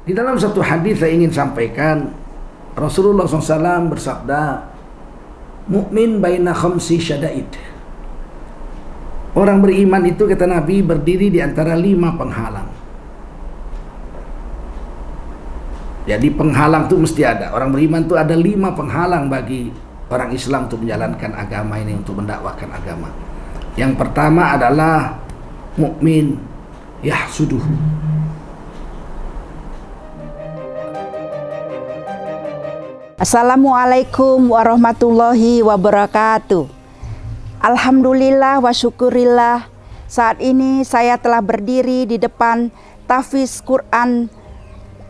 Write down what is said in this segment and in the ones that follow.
Di dalam satu hadis saya ingin sampaikan, Rasulullah SAW bersabda, mukmin baina khamsi syada'id. Orang beriman itu, kata Nabi, berdiri di antara 5 penghalang. Jadi penghalang itu mesti ada. Orang beriman itu ada 5 penghalang bagi orang Islam untuk menjalankan agama ini, untuk mendakwakan agama. Yang pertama adalah mukmin yahsuduhu. Assalamualaikum warahmatullahi wabarakatuh. Alhamdulillah wa syukurillah, saat ini saya telah berdiri di depan Tahfiz Quran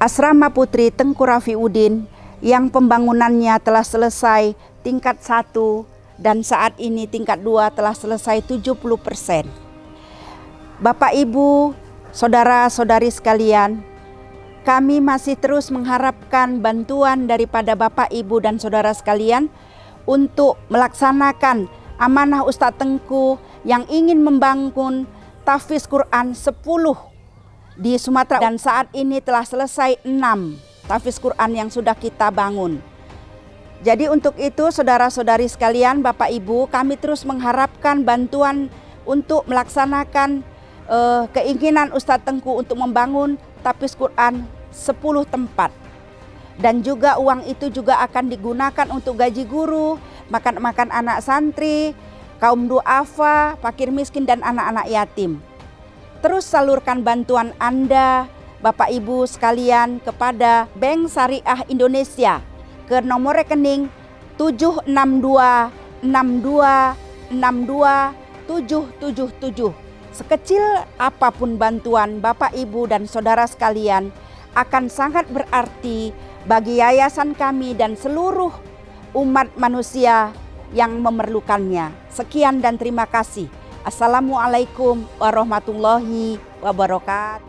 Asrama Putri Tengku Rafiuddin yang pembangunannya telah selesai tingkat 1 dan saat ini tingkat 2 telah selesai 70%. Bapak Ibu, saudara-saudari sekalian, kami masih terus mengharapkan bantuan daripada Bapak, Ibu, dan saudara sekalian untuk melaksanakan amanah Ustadz Tengku yang ingin membangun Tahfiz Quran 10 di Sumatera, dan saat ini telah selesai 6 Tahfiz Quran yang sudah kita bangun. Jadi untuk itu saudara-saudari sekalian, Bapak Ibu, kami terus mengharapkan bantuan untuk melaksanakan keinginan Ustadz Tengku untuk membangun Tahfiz Quran 10 tempat, dan juga uang itu juga akan digunakan untuk gaji guru, makan anak santri, kaum duafa, fakir miskin, dan anak-anak yatim. Terus salurkan bantuan Anda, Bapak Ibu sekalian, kepada Bank Syariah Indonesia ke nomor rekening 76262627777. Sekecil apapun bantuan Bapak, Ibu, dan saudara sekalian akan sangat berarti bagi yayasan kami dan seluruh umat manusia yang memerlukannya. Sekian dan terima kasih. Assalamualaikum warahmatullahi wabarakatuh.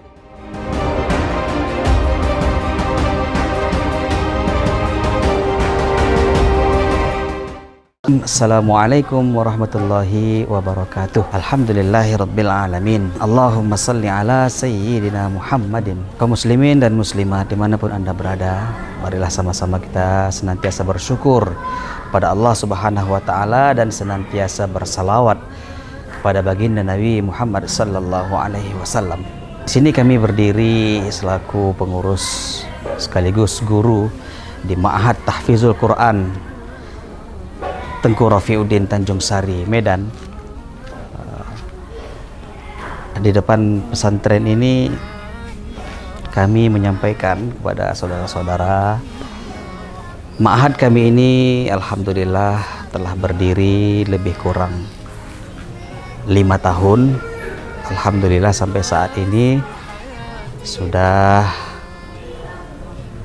Assalamualaikum warahmatullahi wabarakatuh. Alhamdulillahirabbil alamin. Allahumma salli ala sayyidina Muhammadin. Kaum muslimin dan muslimat dimanapun Anda berada, marilah sama-sama kita senantiasa bersyukur pada Allah Subhanahu wa taala dan senantiasa bersalawat kepada baginda Nabi Muhammad sallallahu alaihi wasallam. Di sini kami berdiri selaku pengurus sekaligus guru di Ma'had Tahfizul Quran Tengku Rafiuddin Tanjung Sari, Medan. Di depan pesantren ini kami menyampaikan kepada saudara-saudara, ma'had kami ini alhamdulillah telah berdiri lebih kurang 5 tahun. Alhamdulillah sampai saat ini sudah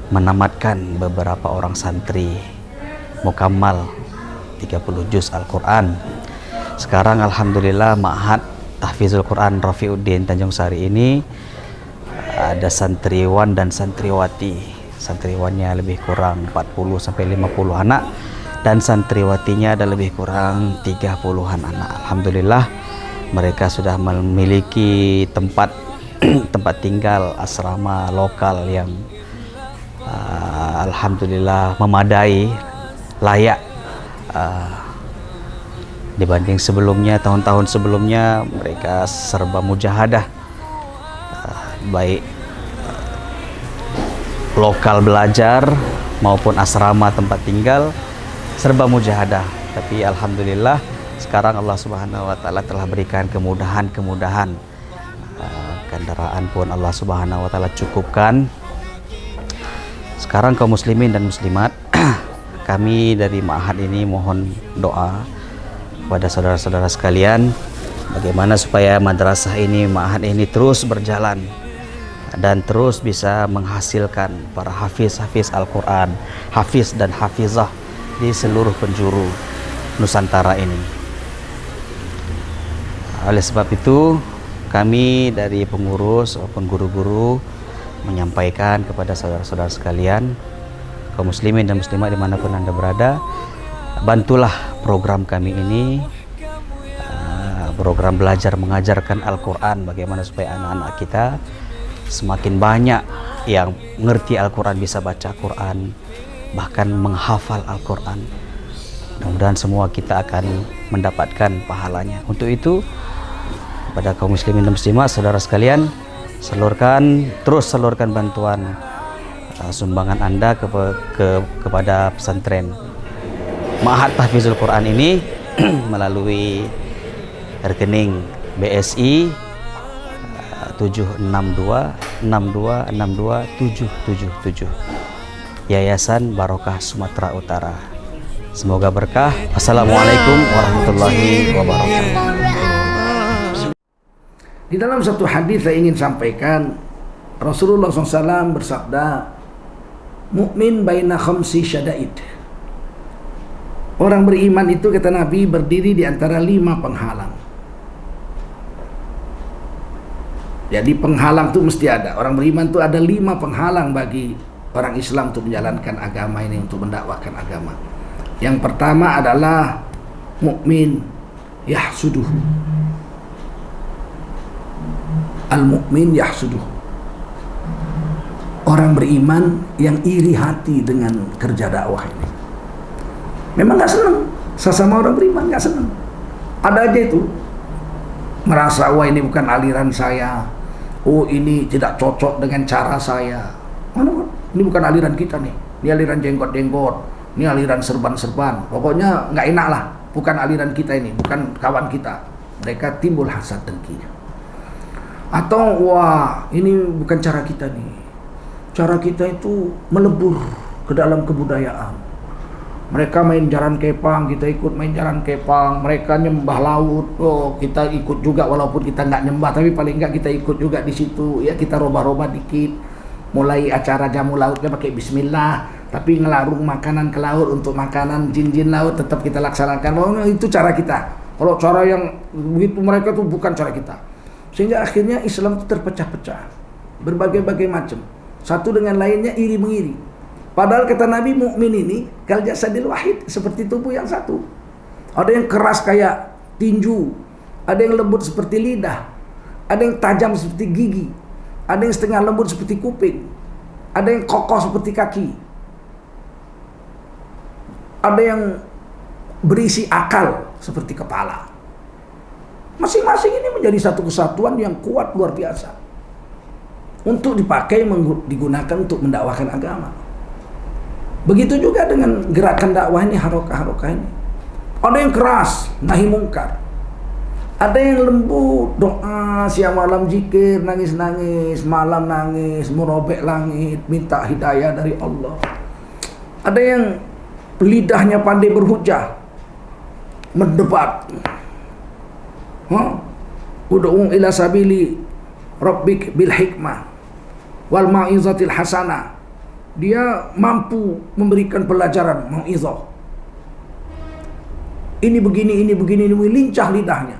menamatkan beberapa orang santri mukammal 30 juz Al-Quran. Sekarang alhamdulillah Ma'had Tahfizul Quran Rafiuddin Tanjung Sari ini ada santriwan dan santriwati. Santriwannya lebih kurang 40 sampai 50 anak dan santriwatinya ada lebih kurang 30-an anak. Alhamdulillah mereka sudah memiliki tempat tempat tinggal asrama lokal yang alhamdulillah memadai, layak. Dibanding sebelumnya, tahun-tahun sebelumnya mereka serba mujahadah, baik lokal belajar maupun asrama tempat tinggal serba mujahadah. Tapi alhamdulillah sekarang Allah Subhanahu wa taala telah berikan kemudahan-kemudahan. Kendaraan pun Allah Subhanahu wa taala cukupkan. Sekarang kaum muslimin dan muslimat, kami dari Ma'had ini mohon doa kepada saudara-saudara sekalian bagaimana supaya madrasah ini, Ma'had ini terus berjalan dan terus bisa menghasilkan para hafiz-hafiz Al-Quran, hafiz dan hafizah di seluruh penjuru Nusantara ini. Oleh sebab itu kami dari pengurus maupun guru-guru menyampaikan kepada saudara-saudara sekalian, kaum muslimin dan muslimat dimanapun Anda berada, bantulah program kami ini, program belajar mengajarkan Al-Quran, bagaimana supaya anak-anak kita semakin banyak yang mengerti Al-Quran, bisa baca Quran, bahkan menghafal Al-Quran. Mudah-mudahan semua kita akan mendapatkan pahalanya. Untuk itu, pada kaum muslimin dan muslimat, saudara sekalian, terus salurkan bantuan sumbangan Anda kepada pesantren Ma'had Tahfizul Quran ini melalui rekening BSI 76262627777 Yayasan Barokah Sumatera Utara. Semoga berkah. Assalamualaikum warahmatullahi wabarakatuh. Di dalam satu hadis saya ingin sampaikan, Rasulullah SAW bersabda, mukmin baina khamsi syada'id. Orang beriman itu, kata Nabi, berdiri di antara 5 penghalang. Jadi penghalang itu mesti ada. Orang beriman itu ada 5 penghalang bagi orang Islam untuk menjalankan agama ini, untuk mendakwakan agama. Yang pertama adalah mukmin yahsuduh. Al-mu'min yahsuduh. Orang beriman yang iri hati dengan kerja dakwah ini. Memang gak senang. Sesama orang beriman gak senang. Ada aja itu. Merasa, wah ini bukan aliran saya. Oh ini tidak cocok dengan cara saya. Mana? Ini bukan aliran kita nih. Ini aliran jenggot-jenggot. Ini aliran serban-serban. Pokoknya nggak enak lah. Bukan aliran kita ini. Bukan kawan kita. Mereka timbul hasad dengkinya. Atau wah ini bukan cara kita nih. Cara kita itu melebur ke dalam kebudayaan. Mereka main jaran kepang, kita ikut main jaran kepang. Mereka nyembah laut, oh kita ikut juga walaupun kita nggak nyembah, tapi paling nggak kita ikut juga di situ. Ya kita robah-robah dikit. Mulai acara jamu lautnya pakai bismillah, tapi ngelarung makanan ke laut untuk makanan jin-jin laut tetap kita laksanakan. Oh itu cara kita. Kalau cara yang begitu mereka tuh bukan cara kita. Sehingga akhirnya Islam itu terpecah-pecah, berbagai-bagai macam. Satu dengan lainnya iri mengiri. Padahal kata Nabi, mukmin ini kal jasadil wahid, seperti tubuh yang satu. Ada yang keras kayak tinju, ada yang lembut seperti lidah, ada yang tajam seperti gigi, ada yang setengah lembut seperti kuping, ada yang kokoh seperti kaki, ada yang berisi akal seperti kepala. Masing-masing ini menjadi satu kesatuan yang kuat luar biasa untuk dipakai, digunakan untuk mendakwakan agama. Begitu juga dengan gerakan dakwah ini, harokah-harokah ini. Ada yang keras, nahi mungkar. Ada yang lembut, doa siang malam zikir, nangis-nangis, malam nangis, merobek langit, minta hidayah dari Allah. Ada yang lidahnya pandai berhujah, mendebat. Ud'u ila sabili rabbik bil hikmah wal mau'izatil hasanah. Dia mampu memberikan pelajaran, mau'izah. Ini begini, lincah lidahnya.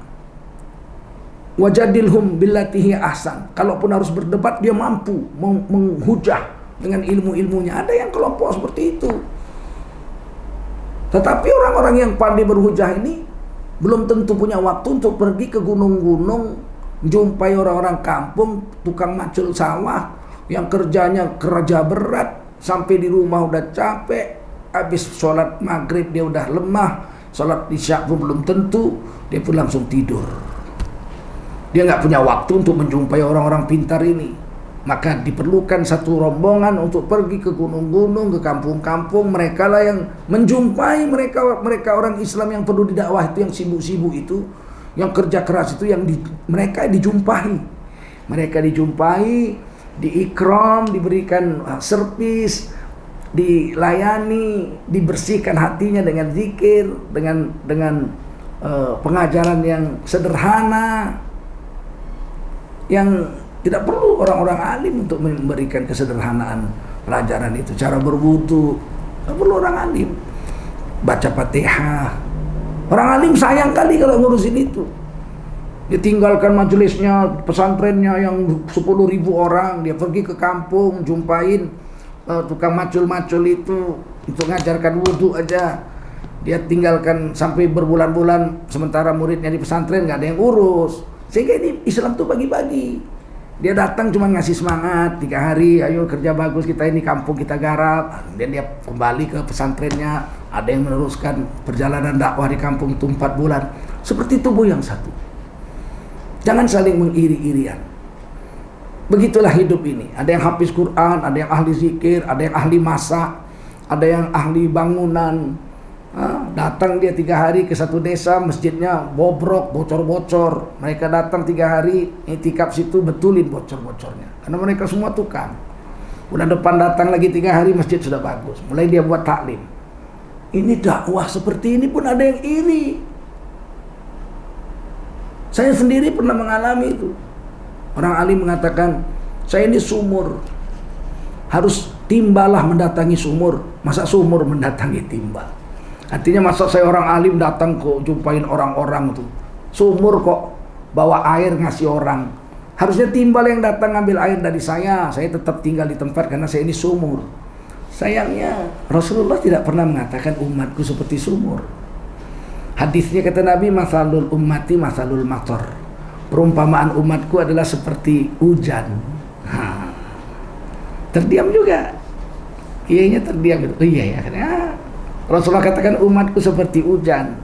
Wajadilhum billatihi ahsan. Kalaupun harus berdebat, dia mampu menghujah dengan ilmu-ilmunya. Ada yang kelompok seperti itu. Tetapi orang-orang yang pandai berhujah ini belum tentu punya waktu untuk pergi ke gunung-gunung, jumpai orang-orang kampung, tukang macul sawah, yang kerjanya kerja berat, sampai di rumah udah capek, habis sholat maghrib dia udah lemah, sholat isya pun belum tentu, dia pun langsung tidur. Dia nggak punya waktu untuk menjumpai orang-orang pintar ini. Maka diperlukan satu rombongan untuk pergi ke gunung-gunung, ke kampung-kampung. Mereka lah yang menjumpai mereka orang Islam yang perlu didakwah itu, yang sibuk-sibuk itu, yang kerja keras itu, yang mereka dijumpai. Mereka dijumpai, diikram, diberikan servis, dilayani, dibersihkan hatinya dengan zikir, dengan pengajaran yang sederhana, yang tidak perlu orang-orang alim untuk memberikan kesederhanaan pelajaran itu. Cara berwudu, tidak perlu orang alim. Baca Fatihah, orang alim sayang kali kalau ngurusin itu. Dia tinggalkan majelisnya, pesantrennya yang 10.000 orang, dia pergi ke kampung, jumpain tukang macul-macul itu untuk ngajarkan wudhu aja. Dia tinggalkan sampai berbulan-bulan, sementara muridnya di pesantren nggak ada yang urus. Sehingga ini Islam tuh bagi-bagi. Dia datang cuma ngasih semangat 3 hari, ayo kerja bagus kita ini kampung kita garap. Dan dia kembali ke pesantrennya, ada yang meneruskan perjalanan dakwah di kampung itu 4 bulan. Seperti tubuh yang satu. Jangan saling mengiri-irian. Begitulah hidup ini. Ada yang hafiz Quran, ada yang ahli zikir, ada yang ahli masak, ada yang ahli bangunan. Datang dia 3 hari ke satu desa, masjidnya bobrok, bocor-bocor. Mereka datang 3 hari, itikaf situ betulin bocor-bocornya. Karena mereka semua tukang. Bulan depan datang lagi 3 hari, masjid sudah bagus. Mulai dia buat taklim. Ini dakwah seperti ini pun ada yang iri. Saya sendiri pernah mengalami itu. Orang alim mengatakan, saya ini sumur. Harus timbalah mendatangi sumur. Masa sumur mendatangi timba? Artinya masa saya orang alim datang kok jumpain orang-orang tuh. Sumur kok bawa air ngasih orang. Harusnya timbal yang datang ngambil air dari saya. Saya tetap tinggal di tempat karena saya ini sumur. Sayangnya Rasulullah tidak pernah mengatakan umatku seperti sumur. Hadisnya kata Nabi, masalul ummati masalul matar. Perumpamaan umatku adalah seperti hujan. Terdiam juga. Kayaknya terdiam gitu. Oh iya ya. Rasulullah katakan umatku seperti hujan.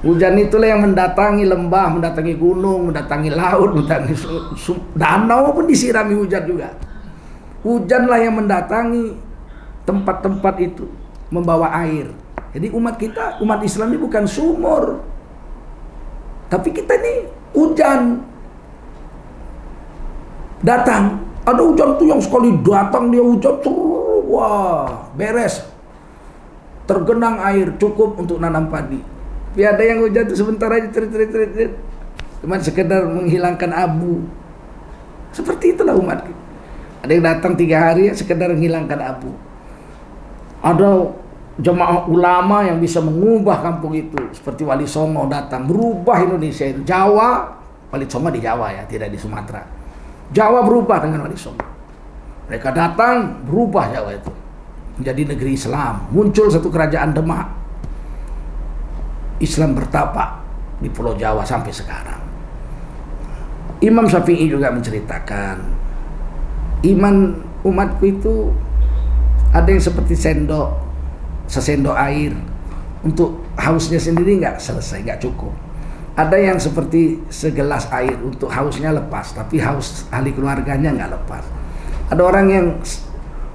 Hujan itulah yang mendatangi lembah, mendatangi gunung, mendatangi laut, mendatangi danau pun disirami hujan juga. Hujanlah yang mendatangi tempat-tempat itu, membawa air. Jadi umat kita, umat Islam ini bukan sumur, tapi kita ini hujan. Datang, ada hujan tuh yang sekali datang dia hujan, wah beres. Tergenang air cukup untuk nanam padi. Tapi ada yang hujan itu sebentar aja cuma sekedar menghilangkan abu. Seperti itulah umat. Ada yang datang 3 hari sekedar menghilangkan abu. Ada jemaah ulama yang bisa mengubah kampung itu, seperti Wali Songo datang merubah Indonesia itu. Jawa, Wali Songo di Jawa ya, tidak di Sumatera. Jawa berubah dengan Wali Songo. Mereka datang berubah Jawa itu menjadi negeri Islam. Muncul satu kerajaan Demak. Islam bertapak di Pulau Jawa sampai sekarang. Imam Syafi'i juga menceritakan, iman umatku itu ada yang seperti sesendok air. Untuk hausnya sendiri nggak selesai, nggak cukup. Ada yang seperti segelas air, untuk hausnya lepas, tapi haus ahli keluarganya nggak lepas. Ada orang yang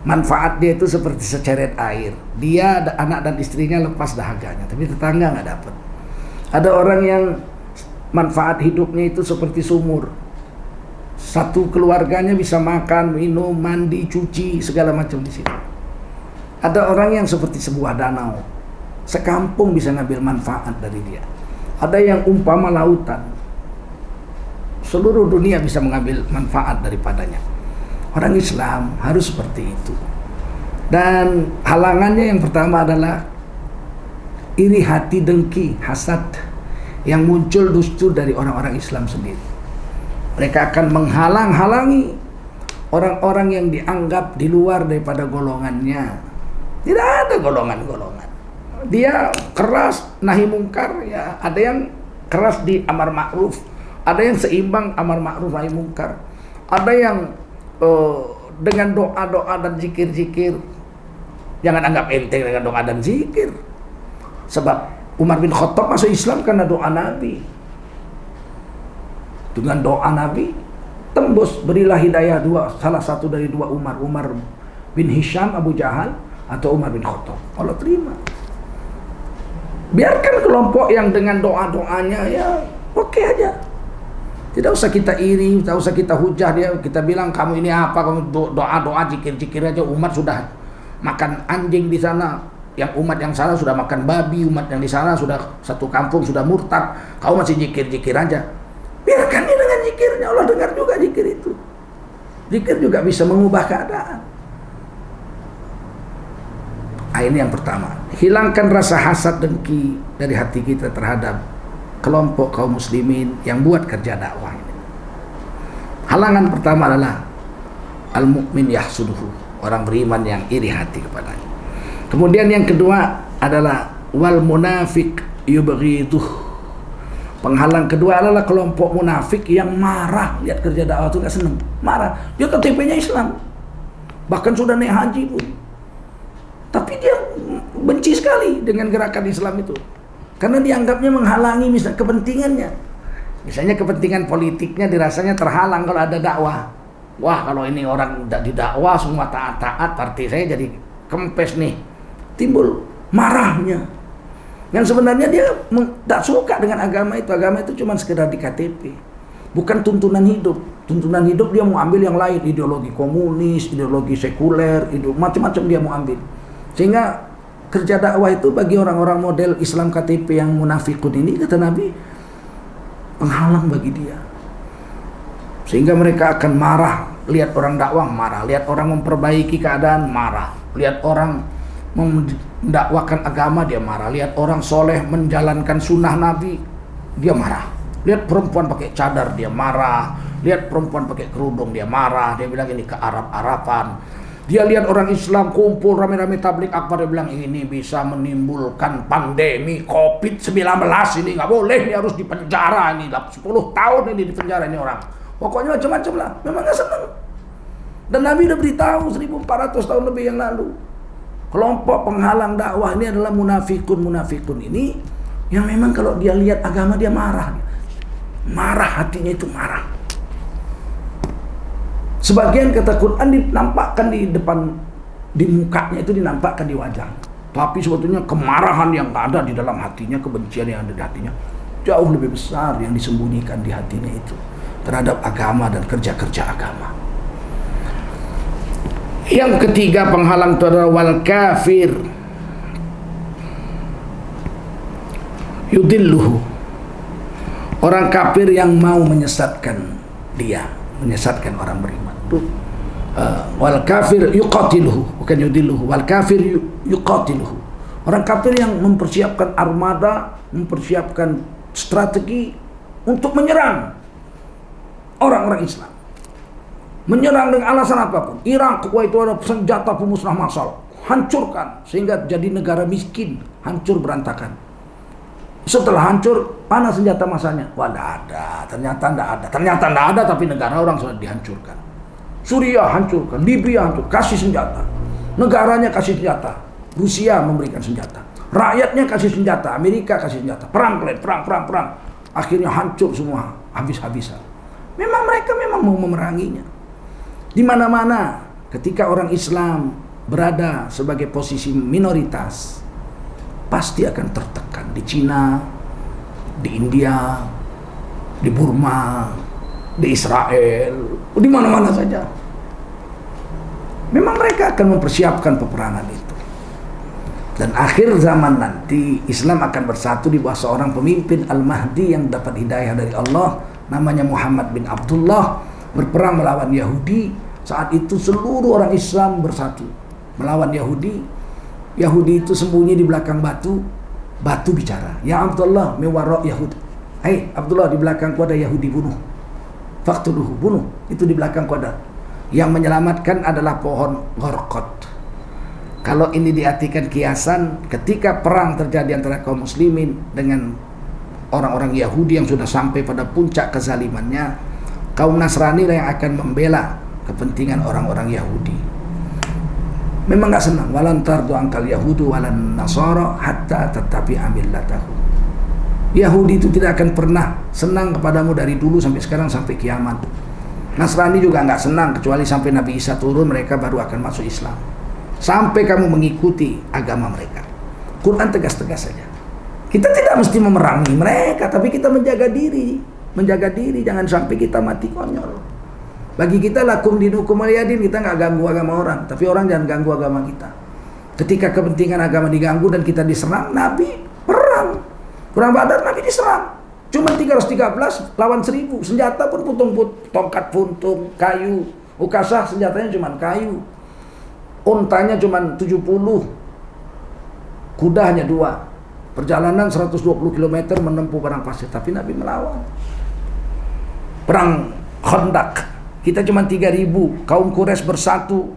manfaat dia itu seperti seceret air. Dia, anak dan istrinya lepas dahaganya, tapi tetangga nggak dapat. Ada orang yang manfaat hidupnya itu seperti sumur. Satu keluarganya bisa makan, minum, mandi, cuci, segala macam di situ. Ada orang yang seperti sebuah danau. Sekampung bisa ngambil manfaat dari dia. Ada yang umpama lautan. Seluruh dunia bisa mengambil manfaat daripadanya. Orang Islam harus seperti itu. Dan halangannya yang pertama adalah iri hati, dengki, hasad yang muncul justru dari orang-orang Islam sendiri. Mereka akan menghalang-halangi orang-orang yang dianggap di luar daripada golongannya. Tidak ada golongan-golongan. Dia keras nahi mungkar, ya. Ada yang keras di amar ma'ruf, ada yang seimbang amar ma'ruf nahi mungkar, ada yang dengan doa-doa dan zikir-zikir. Jangan anggap enteng dengan doa dan zikir. Sebab Umar bin Khattab masuk Islam karena doa Nabi. Dengan doa Nabi tembus, berilah hidayah salah satu dari 2 Umar, Umar bin Hisham Abu Jahal atau Umar bin Khattab. Allah terima. Biarkan kelompok yang dengan doa-doanya ya oke aja. Tidak usah kita iri, tidak usah kita hujah dia, kita bilang kamu ini apa, kamu doa-doa, zikir-zikir aja. Umat sudah makan anjing di sana, yang umat yang sana sudah makan babi, umat yang di sana sudah satu kampung sudah murtad, kamu masih zikir-zikir aja. Biarkan dia dengan zikirnya, Allah dengar juga zikir itu. Zikir juga bisa mengubah keadaan. Ini yang pertama, hilangkan rasa hasad dengki dari hati kita terhadap kelompok kaum muslimin yang buat kerja dakwah ini. Halangan pertama adalah al-mu'min yahsuduhu, orang beriman yang iri hati kepadanya. Kemudian yang kedua adalah wal munafiq yubghiduh, Penghalang kedua adalah kelompok munafik yang marah lihat kerja dakwah itu, nggak seneng, marah. Dia KTP-nya Islam, bahkan sudah naik haji pun, tapi dia benci sekali dengan gerakan Islam itu karena dianggapnya menghalangi misalnya kepentingannya. Misalnya kepentingan politiknya dirasanya terhalang kalau ada dakwah. Wah, kalau ini orang tidak didakwah semua taat-taat, partai saya jadi kempes nih. Timbul marahnya. Yang sebenarnya dia tidak suka dengan agama itu. Agama itu cuma sekedar di KTP, bukan tuntunan hidup. Tuntunan hidup dia mau ambil yang lain, ideologi komunis, ideologi sekuler, macam-macam dia mau ambil. Sehingga kerja dakwah itu bagi orang-orang model Islam KTP yang munafikun ini, kata Nabi, penghalang bagi dia. Sehingga mereka akan marah lihat orang dakwah, marah lihat orang memperbaiki keadaan, marah lihat orang mendakwakan agama, dia marah lihat orang soleh menjalankan sunnah Nabi, dia marah lihat perempuan pakai cadar, dia marah lihat perempuan pakai kerudung, dia marah, dia bilang ini kearab-arapan. Dia lihat orang Islam kumpul rame-rame tablik akbar, dia bilang ini bisa menimbulkan pandemi COVID-19, ini nggak boleh, ini harus dipenjara, ini 10 tahun ini dipenjara ini orang. Pokoknya macam-macam lah, memang nggak senang. Dan Nabi udah beritahu 1400 tahun lebih yang lalu, kelompok penghalang dakwah ini adalah munafikun ini yang memang kalau dia lihat agama dia marah, hatinya itu marah. Sebagian kata Quran dinampakkan di depan, di mukanya itu dinampakkan di wajah, tapi sebetulnya kemarahan yang ada di dalam hatinya, kebencian yang ada di hatinya jauh lebih besar yang disembunyikan di hatinya itu terhadap agama dan kerja-kerja agama. Yang ketiga penghalang itu adalah wal kafir yudilluhu, orang kafir yang mau menyesatkan dia, menyesatkan orang beriman. Wal kafir yuqatiluhu, bukan yudilluhu, wal kafir yuqatiluhu, orang kafir yang mempersiapkan armada, mempersiapkan strategi untuk menyerang orang-orang Islam, menyerang dengan alasan apapun. Irak, Kuwait itu ada senjata pemusnah massal, hancurkan sehingga jadi negara miskin, hancur berantakan. Setelah hancur, mana senjata masanya? Wah, tidak ada. Ternyata tidak ada, tapi negara orang sudah dihancurkan. Suriah hancurkan, Libya hancur, kasih senjata. Negaranya kasih senjata, Rusia memberikan senjata, rakyatnya kasih senjata, Amerika kasih senjata, perang. Akhirnya hancur semua, habis-habisan. Memang mereka mau memeranginya. Di mana-mana ketika orang Islam berada sebagai posisi minoritas, pasti akan tertekan. Di Cina, di India, di Burma, di Israel, di mana-mana saja. Memang mereka akan mempersiapkan peperangan itu. Dan akhir zaman nanti Islam akan bersatu di bawah seorang pemimpin Al-Mahdi yang dapat hidayah dari Allah, namanya Muhammad bin Abdullah, berperang melawan Yahudi. Saat itu seluruh orang Islam bersatu melawan Yahudi. Yahudi itu sembunyi di belakang batu. Batu bicara, ya Abdullah mewarok Yahud, hai Abdullah, di belakangku ada Yahudi, bunuh. Faktuluhu, bunuh, itu di belakangku ada. Yang menyelamatkan adalah pohon Gharqad. Kalau ini diartikan kiasan, ketika perang terjadi antara kaum muslimin dengan orang-orang Yahudi yang sudah sampai pada puncak kezalimannya, kaum Nasrani lah yang akan membela kepentingan orang-orang Yahudi. Memang nggak senang. Walan tardu angkal Yahudu walan Nasara hatta tetapi amillatahu. Yahudi itu tidak akan pernah senang kepadamu dari dulu sampai sekarang sampai kiamat. Nasrani juga nggak senang kecuali sampai Nabi Isa turun, mereka baru akan masuk Islam. Sampai kamu mengikuti agama mereka. Quran tegas-tegas saja. Kita tidak mesti memerangi mereka, tapi kita menjaga diri, jangan sampai kita mati konyol. Bagi kita lakum dinukum waliyadin, kita nggak ganggu agama orang, tapi orang jangan ganggu agama kita. Ketika kepentingan agama diganggu dan kita diserang, Nabi perang Badar, Nabi diserang. Cuma 313 lawan 1000, senjata pun tongkat puntung, kayu. Ukasah senjatanya cuma kayu. Untanya cuma 70, kuda hanya 2. Perjalanan 120 km menempuh padang pasir, tapi Nabi melawan. Perang Khandaq, kita cuma 3000, kaum Quraisy bersatu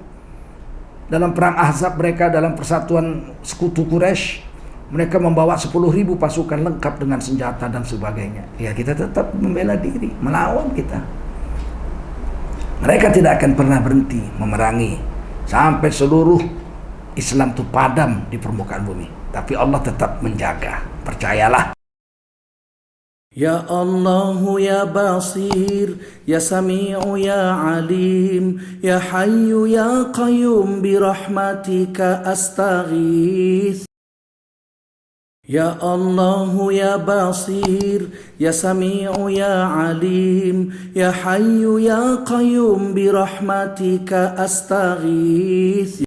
dalam perang Ahzab, mereka dalam persatuan sekutu Quraisy mereka membawa 10.000 pasukan lengkap dengan senjata dan sebagainya. Ya kita tetap membela diri, melawan kita. Mereka tidak akan pernah berhenti memerangi sampai seluruh Islam itu padam di permukaan bumi. Tapi Allah tetap menjaga, percayalah. Ya Allah ya Basir, ya Sami'u ya Alim, ya Hayyu ya Qayyum birahmatika astaghith. Ya Allah ya Basir, ya Sami'u ya Alim, ya Hayyu ya Qayyum birahmatika astaghith.